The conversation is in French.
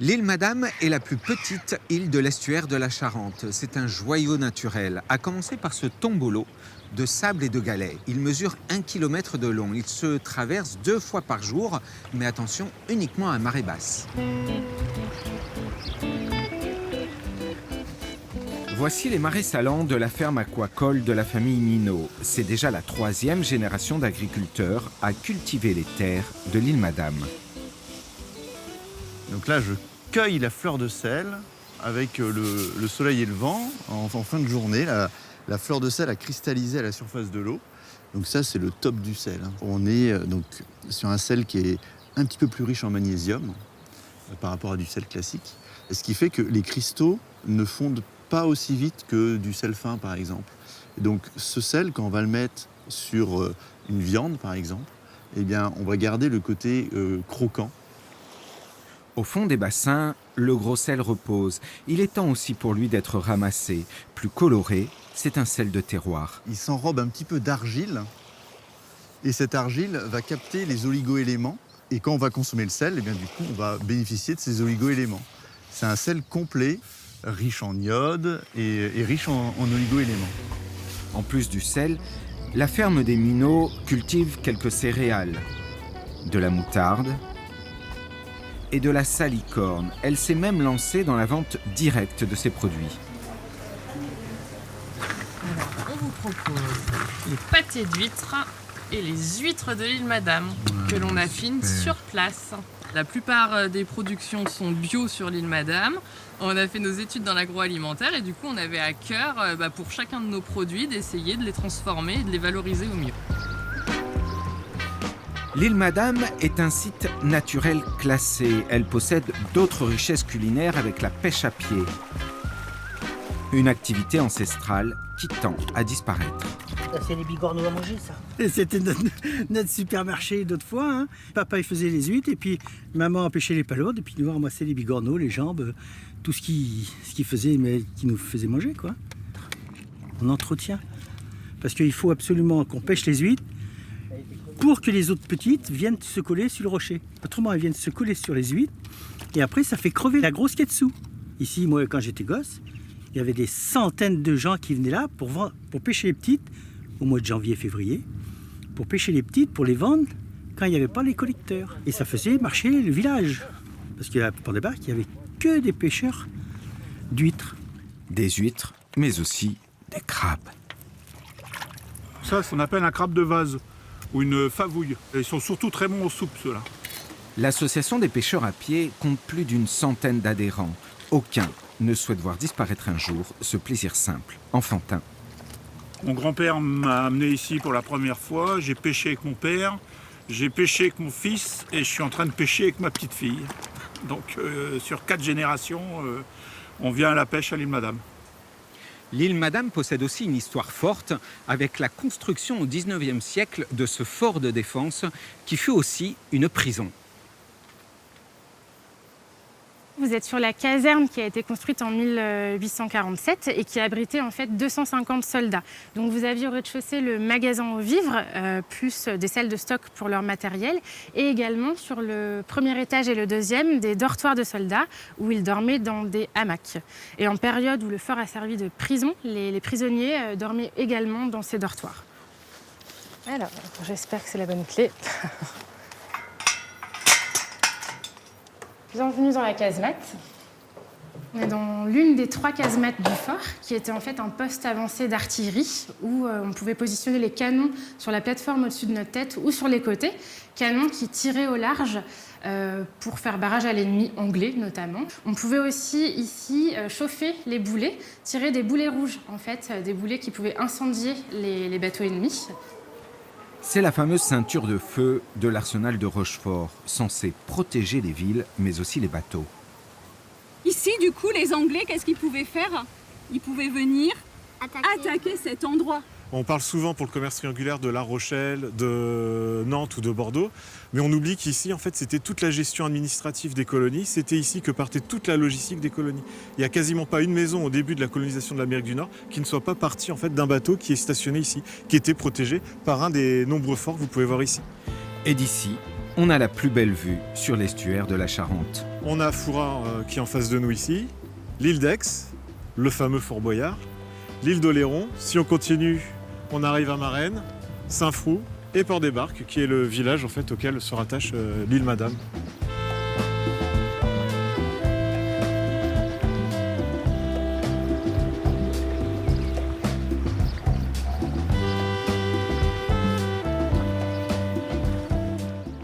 L'île Madame est la plus petite île de l'estuaire de la Charente. C'est un joyau naturel, à commencer par ce tombolo de sable et de galets. Il mesure 1 km de long. Il se traverse 2 fois par jour, mais attention, uniquement à marée basse. Voici les marais salants de la ferme aquacole de la famille Minot. C'est déjà la 3e génération d'agriculteurs à cultiver les terres de l'île Madame. Donc là, je cueille la fleur de sel avec le soleil et le vent. En fin de journée, la fleur de sel a cristallisé à la surface de l'eau. Donc ça, c'est le top du sel. On est donc sur un sel qui est un petit peu plus riche en magnésium par rapport à du sel classique. Ce qui fait que les cristaux ne fondent pas aussi vite que du sel fin, par exemple. Et donc ce sel, quand on va le mettre sur une viande, par exemple, eh bien, on va garder le côté croquant. Au fond des bassins, le gros sel repose. Il est temps aussi pour lui d'être ramassé. Plus coloré, c'est un sel de terroir. Il s'enrobe un petit peu d'argile. Et cette argile va capter les oligo-éléments. Et quand on va consommer le sel, eh bien, du coup, on va bénéficier de ces oligo-éléments. C'est un sel complet, riche en iode et riche en oligo-éléments. En plus du sel, la ferme des Minot cultive quelques céréales, de la moutarde et de la salicorne. Elle s'est même lancée dans la vente directe de ses produits. Alors, on vous propose les pâtés d'huîtres et les huîtres de l'île Madame que l'on affine sur place. La plupart des productions sont bio sur l'île Madame. On a fait nos études dans l'agroalimentaire et du coup on avait à cœur pour chacun de nos produits d'essayer de les transformer et de les valoriser au mieux. L'île Madame est un site naturel classé. Elle possède d'autres richesses culinaires avec la pêche à pied. Une activité ancestrale qui tend à disparaître. Ça, c'est les bigorneaux à manger, ça. C'était notre supermarché d'autres fois. Hein. Papa, il faisait les huîtres, et puis maman pêchait les palourdes, et puis nous, on ramassait les bigorneaux, les jambes, tout ce qu'il faisait, mais qui nous faisait manger, quoi. On entretient. Parce qu'il faut absolument qu'on pêche les huîtres pour que les autres petites viennent se coller sur le rocher. Autrement, elles viennent se coller sur les huîtres, et après, ça fait crever la grosse qui est dessous. Ici, moi, quand j'étais gosse, il y avait des centaines de gens qui venaient là pour pêcher les petites au mois de janvier-février, pour pêcher les petites, pour les vendre quand il n'y avait pas les collecteurs. Et ça faisait marcher le village. Parce que la plupart des barques, il n'y avait que des pêcheurs d'huîtres. Des huîtres, mais aussi des crabes. Ça, on appelle un crabe de vase ou une favouille. Et ils sont surtout très bons aux soupes, ceux-là. L'association des pêcheurs à pied compte plus d'une centaine d'adhérents. Aucun ne souhaite voir disparaître un jour ce plaisir simple, enfantin. Mon grand-père m'a amené ici pour la première fois. J'ai pêché avec mon père, j'ai pêché avec mon fils et je suis en train de pêcher avec ma petite fille. Donc sur 4 générations, on vient à la pêche à l'île Madame. L'île Madame possède aussi une histoire forte avec la construction au XIXe siècle de ce fort de défense qui fut aussi une prison. Vous êtes sur la caserne qui a été construite en 1847 et qui abritait en fait 250 soldats. Donc vous aviez au rez-de-chaussée le magasin aux vivres, plus des salles de stock pour leur matériel, et également sur le premier étage et le deuxième des dortoirs de soldats où ils dormaient dans des hamacs. Et en période où le fort a servi de prison, les prisonniers dormaient également dans ces dortoirs. Alors, j'espère que c'est la bonne clé. Bienvenue dans la casemate. On est dans l'une des 3 casemates du fort, qui était en fait un poste avancé d'artillerie où on pouvait positionner les canons sur la plateforme au-dessus de notre tête ou sur les côtés. Canons qui tiraient au large pour faire barrage à l'ennemi anglais notamment. On pouvait aussi ici chauffer les boulets, tirer des boulets rouges en fait, des boulets qui pouvaient incendier les bateaux ennemis. C'est la fameuse ceinture de feu de l'arsenal de Rochefort, censée protéger les villes, mais aussi les bateaux. Ici, du coup, les Anglais, qu'est-ce qu'ils pouvaient faire? Ils pouvaient venir attaquer cet endroit. On parle souvent pour le commerce triangulaire de La Rochelle, de Nantes ou de Bordeaux, mais on oublie qu'ici, en fait, c'était toute la gestion administrative des colonies. C'était ici que partait toute la logistique des colonies. Il n'y a quasiment pas une maison au début de la colonisation de l'Amérique du Nord qui ne soit pas partie en fait, d'un bateau qui est stationné ici, qui était protégé par un des nombreux forts que vous pouvez voir ici. Et d'ici, on a la plus belle vue sur l'estuaire de la Charente. On a Fourard qui est en face de nous ici, l'île d'Aix, le fameux Fort Boyard, l'île d'Oléron. Si on continue, on arrive à Marennes, Saint-Froux et Port-des-Barques, qui est le village en fait, auquel se rattache l'île Madame.